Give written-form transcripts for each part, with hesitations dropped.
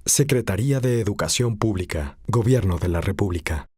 Secretaría de Educación Pública, Gobierno de la República.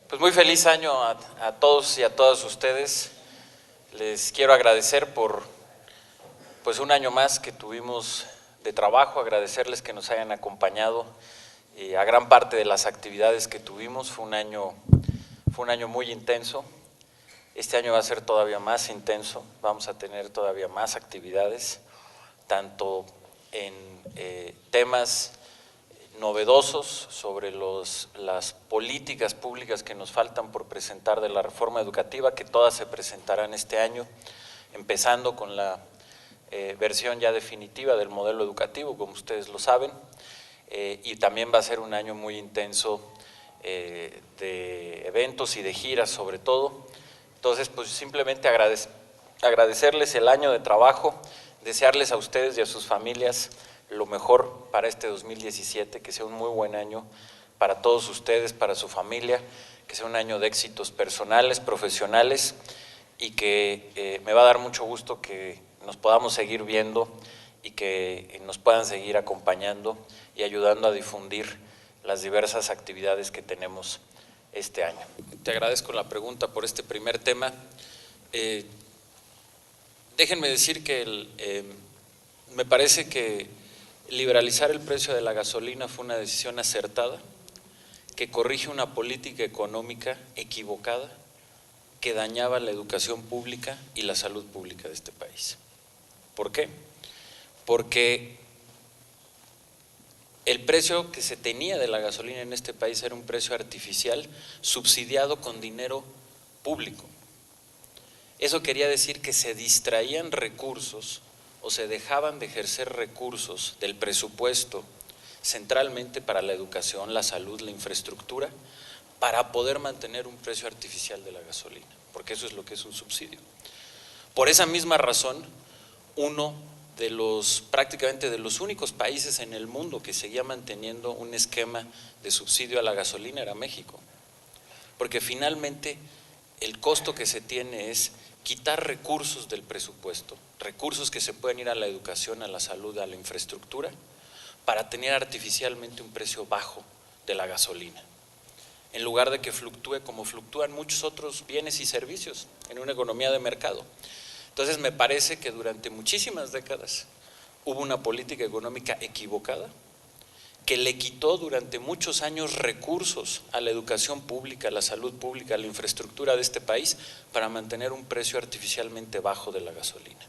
Pues muy feliz año a todos y a todas ustedes. Les quiero agradecer por un año más que tuvimos de trabajo, agradecerles que nos hayan acompañado a gran parte de las actividades que tuvimos. Fue un año muy intenso. Este año va a ser todavía más intenso, vamos a tener todavía más actividades, tanto en temas novedosos sobre las políticas públicas que nos faltan por presentar de la reforma educativa, que todas se presentarán este año, empezando con la versión ya definitiva del modelo educativo, como ustedes lo saben, y también va a ser un año muy intenso de eventos y de giras sobre todo. Entonces, pues simplemente agradecerles el año de trabajo, desearles a ustedes y a sus familias lo mejor para este 2017, que sea un muy buen año para todos ustedes, para su familia, que sea un año de éxitos personales, profesionales, y que me va a dar mucho gusto que nos podamos seguir viendo y que nos puedan seguir acompañando y ayudando a difundir las diversas actividades que tenemos este año. Te agradezco la pregunta por este primer tema. Déjenme decir que me parece que liberalizar el precio de la gasolina fue una decisión acertada, que corrige una política económica equivocada que dañaba la educación pública y la salud pública de este país. ¿Por qué? Porque el precio que se tenía de la gasolina en este país era un precio artificial, subsidiado con dinero público. Eso quería decir que se distraían recursos o se dejaban de ejercer recursos del presupuesto centralmente para la educación, la salud, la infraestructura, para poder mantener un precio artificial de la gasolina, porque eso es lo que es un subsidio. Por esa misma razón, uno de prácticamente de los únicos países en el mundo que seguía manteniendo un esquema de subsidio a la gasolina era México, porque finalmente el costo que se tiene es quitar recursos del presupuesto, recursos que se pueden ir a la educación, a la salud, a la infraestructura, para tener artificialmente un precio bajo de la gasolina, en lugar de que fluctúe como fluctúan muchos otros bienes y servicios en una economía de mercado. Entonces me parece que durante muchísimas décadas hubo una política económica equivocada que le quitó durante muchos años recursos a la educación pública, a la salud pública, a la infraestructura de este país para mantener un precio artificialmente bajo de la gasolina.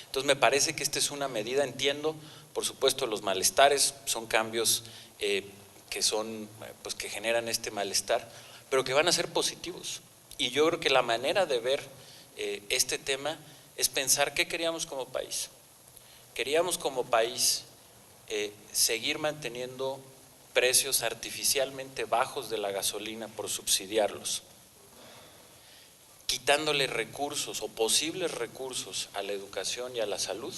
Entonces me parece que esta es una medida, entiendo, por supuesto los malestares, son cambios que generan este malestar, pero que van a ser positivos. Y yo creo que la manera de ver este tema es pensar qué queríamos como país. Queríamos como país seguir manteniendo precios artificialmente bajos de la gasolina por subsidiarlos, quitándole recursos o posibles recursos a la educación y a la salud.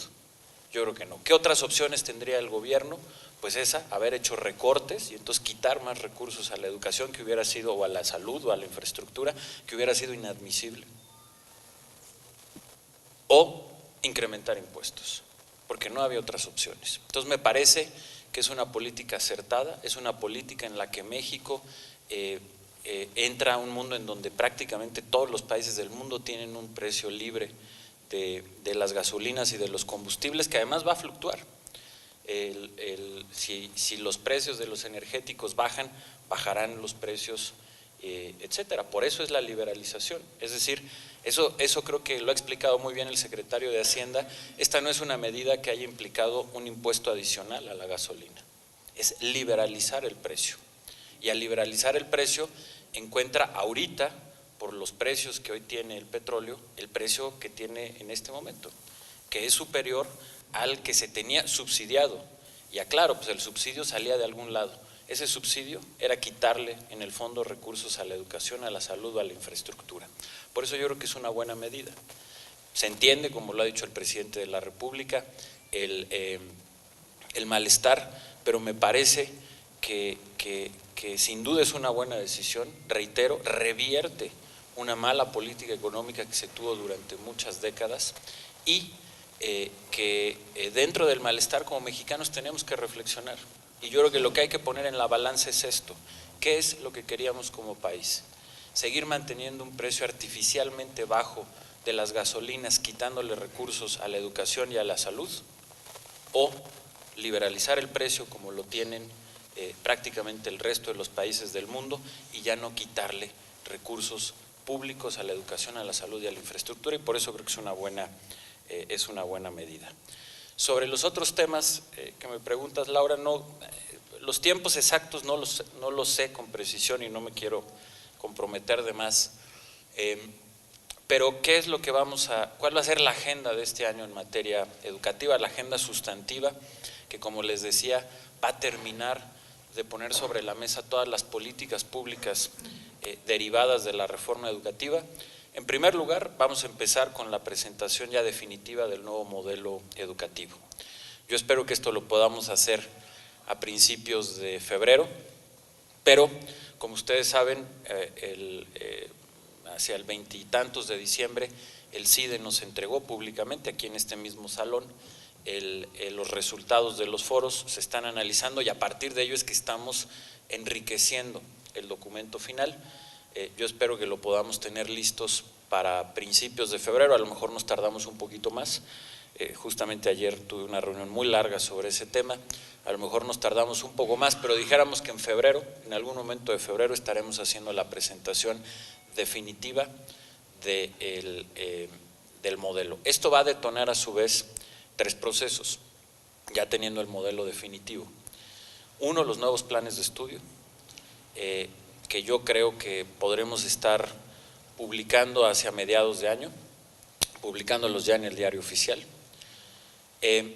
Yo creo que no. ¿Qué otras opciones tendría el gobierno? Pues esa, haber hecho recortes y entonces quitar más recursos a la educación, que hubiera sido, o a la salud o a la infraestructura, que hubiera sido inadmisible, o incrementar impuestos, porque no había otras opciones. Entonces me parece que es una política acertada, es una política en la que México entra a un mundo en donde prácticamente todos los países del mundo tienen un precio libre de las gasolinas y de los combustibles, que además va a fluctuar. si los precios de los energéticos bajan, bajarán los precios, etcétera. Por eso es la liberalización. Es decir, eso creo que lo ha explicado muy bien el secretario de Hacienda. Esta no es una medida que haya implicado un impuesto adicional a la gasolina, es liberalizar el precio. Y al liberalizar el precio, encuentra ahorita, por los precios que hoy tiene el petróleo, el precio que tiene en este momento, que es superior al que se tenía subsidiado. Y aclaro, pues el subsidio salía de algún lado. Ese subsidio era quitarle en el fondo recursos a la educación, a la salud, a la infraestructura. Por eso yo creo que es una buena medida. Se entiende, como lo ha dicho el presidente de la República, el malestar, pero me parece que sin duda es una buena decisión. Reitero, revierte una mala política económica que se tuvo durante muchas décadas y que dentro del malestar como mexicanos tenemos que reflexionar. Y yo creo que lo que hay que poner en la balanza es esto: ¿qué es lo que queríamos como país? ¿Seguir manteniendo un precio artificialmente bajo de las gasolinas, quitándole recursos a la educación y a la salud? ¿O liberalizar el precio como lo tienen prácticamente el resto de los países del mundo y ya no quitarle recursos públicos a la educación, a la salud y a la infraestructura? Y por eso creo que es una buena medida. Sobre los otros temas que me preguntas, Laura, los tiempos exactos no los sé con precisión y no me quiero comprometer de más, pero ¿qué es lo que cuál va a ser la agenda de este año en materia educativa? La agenda sustantiva, que como les decía, va a terminar de poner sobre la mesa todas las políticas públicas derivadas de la reforma educativa. En primer lugar, vamos a empezar con la presentación ya definitiva del nuevo modelo educativo. Yo espero que esto lo podamos hacer a principios de febrero, pero como ustedes saben, hacia el 20 y tantos de diciembre, el CIDE nos entregó públicamente aquí en este mismo salón los resultados de los foros. Se están analizando y a partir de ello es que estamos enriqueciendo el documento final. Yo espero que lo podamos tener listos para principios de febrero, a lo mejor nos tardamos un poquito más. Justamente ayer tuve una reunión muy larga sobre ese tema, a lo mejor nos tardamos un poco más, pero dijéramos que en febrero, en algún momento de febrero, estaremos haciendo la presentación definitiva del modelo. Esto va a detonar a su vez 3 procesos, ya teniendo el modelo definitivo. Uno, los nuevos planes de estudio, que yo creo que podremos estar publicando hacia mediados de año, publicándolos ya en el diario oficial. El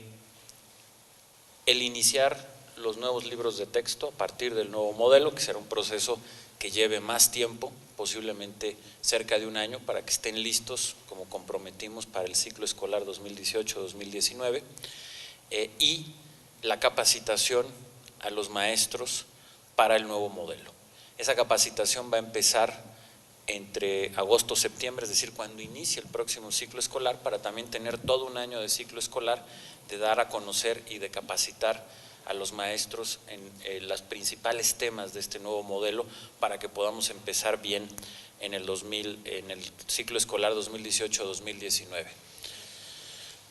iniciar los nuevos libros de texto a partir del nuevo modelo, que será un proceso que lleve más tiempo, posiblemente cerca de un año, para que estén listos, como comprometimos, para el ciclo escolar 2018-2019, y la capacitación a los maestros para el nuevo modelo. Esa capacitación va a empezar entre agosto y septiembre, es decir, cuando inicie el próximo ciclo escolar, para también tener todo un año de ciclo escolar, de dar a conocer y de capacitar a los maestros en los principales temas de este nuevo modelo, para que podamos empezar bien en el ciclo escolar 2018-2019.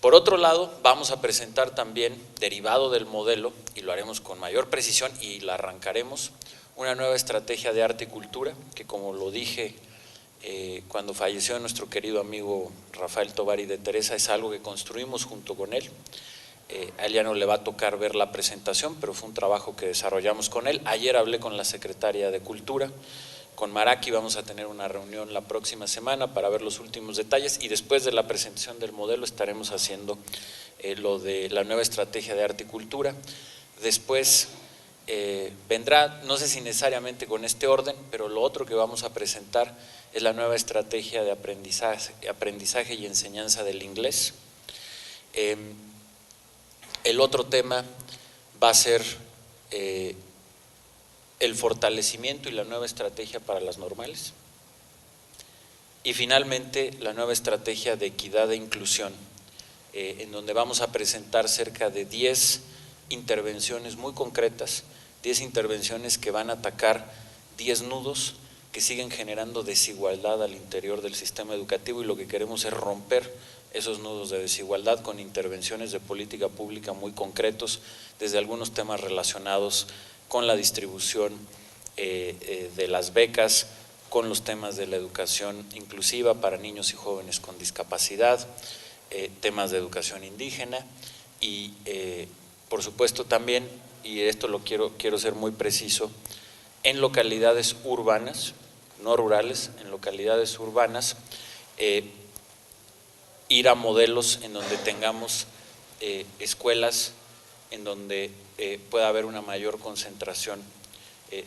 Por otro lado, vamos a presentar también, derivado del modelo, y lo haremos con mayor precisión y la arrancaremos, una nueva estrategia de arte y cultura, que como lo dije cuando falleció nuestro querido amigo Rafael Tovar y de Teresa, es algo que construimos junto con él. A él ya no le va a tocar ver la presentación, pero fue un trabajo que desarrollamos con él. Ayer hablé con la secretaria de Cultura, con Maraki, vamos a tener una reunión la próxima semana para ver los últimos detalles, y después de la presentación del modelo estaremos haciendo lo de la nueva estrategia de arte y cultura. Después vendrá, no sé si necesariamente con este orden, pero lo otro que vamos a presentar es la nueva estrategia de aprendizaje y enseñanza del inglés. El otro tema va a ser el fortalecimiento y la nueva estrategia para las normales. Y finalmente la nueva estrategia de equidad e inclusión, en donde vamos a presentar cerca de 10 intervenciones muy concretas, 10 intervenciones que van a atacar 10 nudos que siguen generando desigualdad al interior del sistema educativo, y lo que queremos es romper esos nudos de desigualdad con intervenciones de política pública muy concretos, desde algunos temas relacionados con la distribución de las becas, con los temas de la educación inclusiva para niños y jóvenes con discapacidad, temas de educación indígena y por supuesto también, y esto lo quiero ser muy preciso, en localidades urbanas, no rurales, en localidades urbanas, ir a modelos en donde tengamos escuelas en donde pueda haber una mayor concentración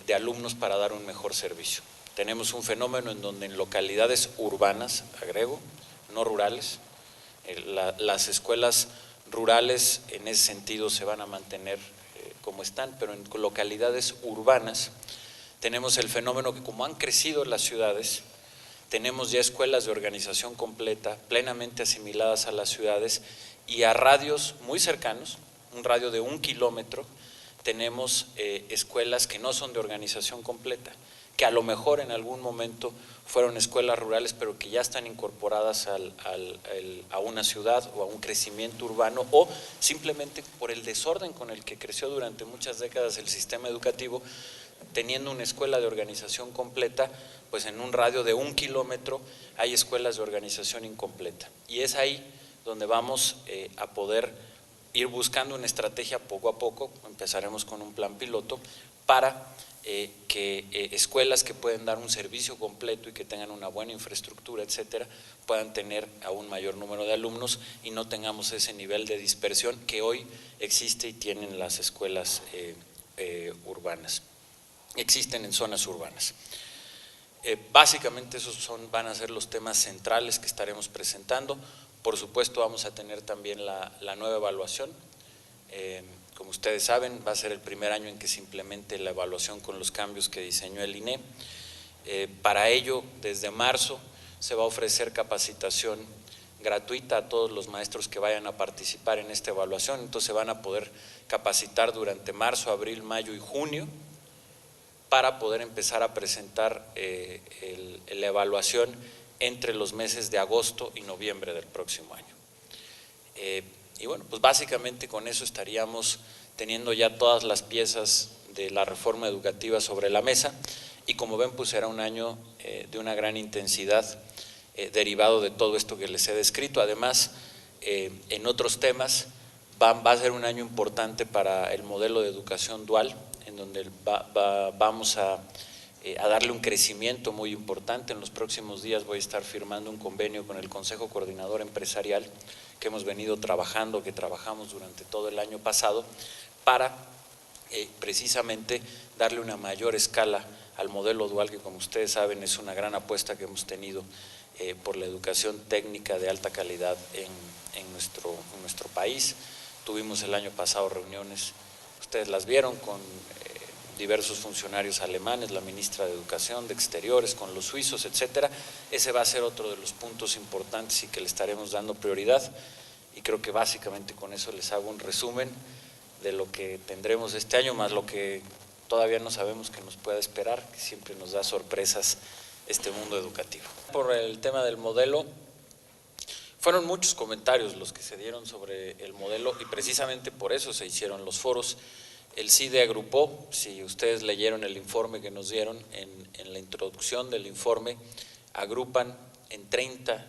de alumnos para dar un mejor servicio. Tenemos un fenómeno en donde en localidades urbanas, agrego, no rurales, las escuelas rurales en ese sentido se van a mantener como están, pero en localidades urbanas tenemos el fenómeno que como han crecido las ciudades, tenemos ya escuelas de organización completa, plenamente asimiladas a las ciudades y a radios muy cercanos, un radio de 1 kilómetro, tenemos escuelas que no son de organización completa, que a lo mejor en algún momento fueron escuelas rurales, pero que ya están incorporadas a una ciudad o a un crecimiento urbano, o simplemente por el desorden con el que creció durante muchas décadas el sistema educativo, teniendo una escuela de organización completa, pues en un radio de 1 kilómetro hay escuelas de organización incompleta. Y es ahí donde vamos a poder ir buscando una estrategia poco a poco, empezaremos con un plan piloto, para que escuelas que pueden dar un servicio completo y que tengan una buena infraestructura, etcétera, puedan tener a un mayor número de alumnos y no tengamos ese nivel de dispersión que hoy existe y tienen las escuelas urbanas, existen en zonas urbanas. Básicamente esos van a ser los temas centrales que estaremos presentando. Por supuesto vamos a tener también la nueva evaluación. Como ustedes saben, va a ser el primer año en que se implemente la evaluación con los cambios que diseñó el INE. Para ello, desde marzo se va a ofrecer capacitación gratuita a todos los maestros que vayan a participar en esta evaluación. Entonces van a poder capacitar durante marzo, abril, mayo y junio para poder empezar a presentar la evaluación entre los meses de agosto y noviembre del próximo año. Y bueno, pues básicamente con eso estaríamos teniendo ya todas las piezas de la reforma educativa sobre la mesa y como ven, pues será un año de una gran intensidad derivado de todo esto que les he descrito. Además, en otros temas va a ser un año importante para el modelo de educación dual, en donde vamos a darle un crecimiento muy importante. En los próximos días voy a estar firmando un convenio con el Consejo Coordinador Empresarial que hemos venido trabajando, que trabajamos durante todo el año pasado, para precisamente darle una mayor escala al modelo dual, que como ustedes saben es una gran apuesta que hemos tenido por la educación técnica de alta calidad en nuestro país. Tuvimos el año pasado reuniones, ustedes las vieron, con diversos funcionarios alemanes, la ministra de Educación, de Exteriores, con los suizos, etcétera. Ese va a ser otro de los puntos importantes y que le estaremos dando prioridad, y creo que básicamente con eso les hago un resumen de lo que tendremos este año, más lo que todavía no sabemos que nos pueda esperar, que siempre nos da sorpresas este mundo educativo. Por el tema del modelo, fueron muchos comentarios los que se dieron sobre el modelo y precisamente por eso se hicieron los foros. El CIDE agrupó, si ustedes leyeron el informe que nos dieron, en la introducción del informe, agrupan en 30,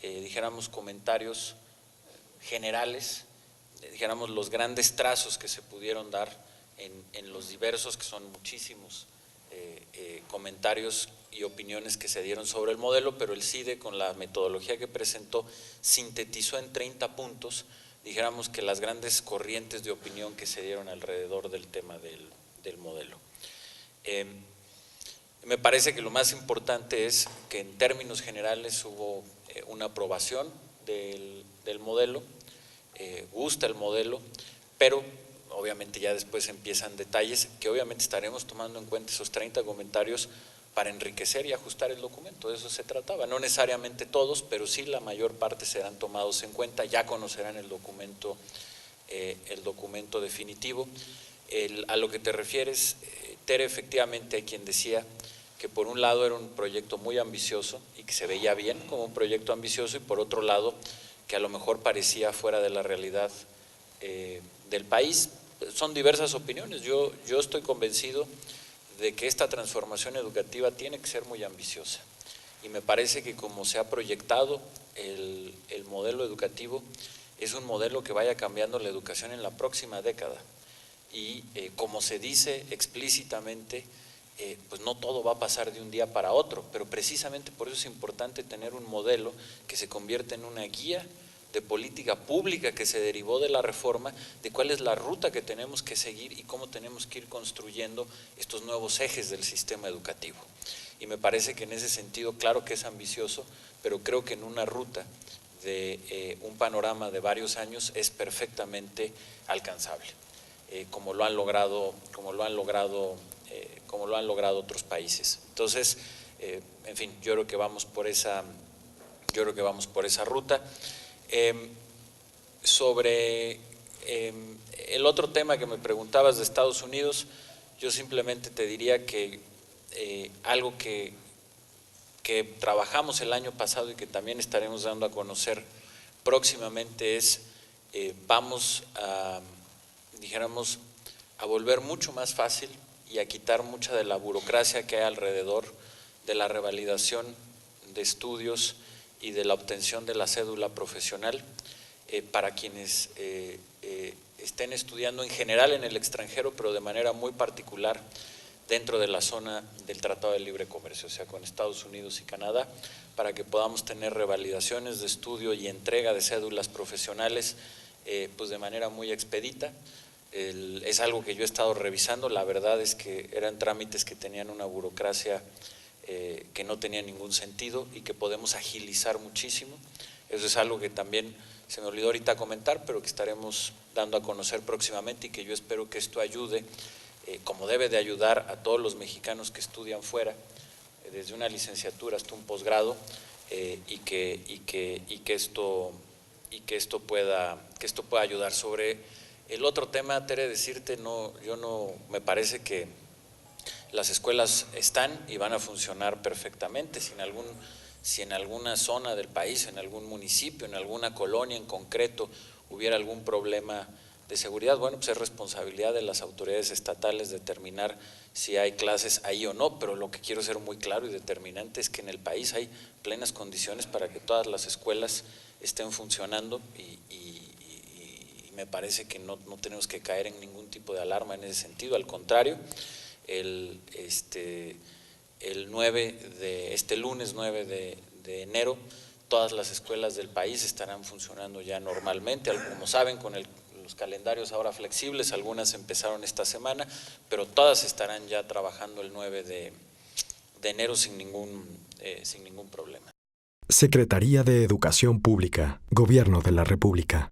dijéramos, comentarios generales, dijéramos los grandes trazos que se pudieron dar en los diversos, que son muchísimos comentarios y opiniones que se dieron sobre el modelo, pero el CIDE con la metodología que presentó sintetizó en 30 puntos, dijéramos que las grandes corrientes de opinión que se dieron alrededor del tema del modelo. Me parece que lo más importante es que en términos generales hubo una aprobación del modelo, gusta el modelo, pero obviamente ya después empiezan detalles que obviamente estaremos tomando en cuenta esos 30 comentarios para enriquecer y ajustar el documento. De eso se trataba, no necesariamente todos, pero sí la mayor parte serán tomados en cuenta, ya conocerán el documento definitivo. A lo que te refieres, Tere, efectivamente hay quien decía que por un lado era un proyecto muy ambicioso y que se veía bien como un proyecto ambicioso, y por otro lado que a lo mejor parecía fuera de la realidad del país. Son diversas opiniones. Yo estoy convencido de que esta transformación educativa tiene que ser muy ambiciosa y me parece que como se ha proyectado el modelo educativo es un modelo que vaya cambiando la educación en la próxima década y como se dice explícitamente, pues no todo va a pasar de un día para otro, pero precisamente por eso es importante tener un modelo que se convierta en una guía de política pública que se derivó de la reforma, de cuál es la ruta que tenemos que seguir y cómo tenemos que ir construyendo estos nuevos ejes del sistema educativo. Y me parece que en ese sentido, claro que es ambicioso, pero creo que en una ruta de un panorama de varios años es perfectamente alcanzable, como lo han logrado otros países. Entonces, en fin, yo creo que vamos por esa ruta. Sobre el otro tema que me preguntabas de Estados Unidos, yo simplemente te diría que algo que trabajamos el año pasado y que también estaremos dando a conocer próximamente es, vamos a, dijéramos, a volver mucho más fácil y a quitar mucha de la burocracia que hay alrededor de la revalidación de estudios y de la obtención de la cédula profesional para quienes estén estudiando en general en el extranjero, pero de manera muy particular dentro de la zona del Tratado de Libre Comercio, o sea, con Estados Unidos y Canadá, para que podamos tener revalidaciones de estudio y entrega de cédulas profesionales pues de manera muy expedita. Es algo que yo he estado revisando, la verdad es que eran trámites que tenían una burocracia que no tenía ningún sentido y que podemos agilizar muchísimo. Eso es algo que también se me olvidó ahorita comentar, pero que estaremos dando a conocer próximamente y que yo espero que esto ayude, como debe de ayudar a todos los mexicanos que estudian fuera, desde una licenciatura hasta un posgrado, y que esto pueda ayudar. Sobre el otro tema, Tere, decirte, me parece que las escuelas están y van a funcionar perfectamente. Si en alguna zona del país, en algún municipio, en alguna colonia en concreto hubiera algún problema de seguridad, bueno, pues es responsabilidad de las autoridades estatales determinar si hay clases ahí o no, pero lo que quiero ser muy claro y determinante es que en el país hay plenas condiciones para que todas las escuelas estén funcionando y me parece que no tenemos que caer en ningún tipo de alarma en ese sentido, al contrario. Este lunes 9 de enero todas las escuelas del país estarán funcionando ya normalmente, como saben, con los calendarios ahora flexibles, algunas empezaron esta semana, pero todas estarán ya trabajando el 9 de enero sin ningún problema. Secretaría de Educación Pública, Gobierno de la República.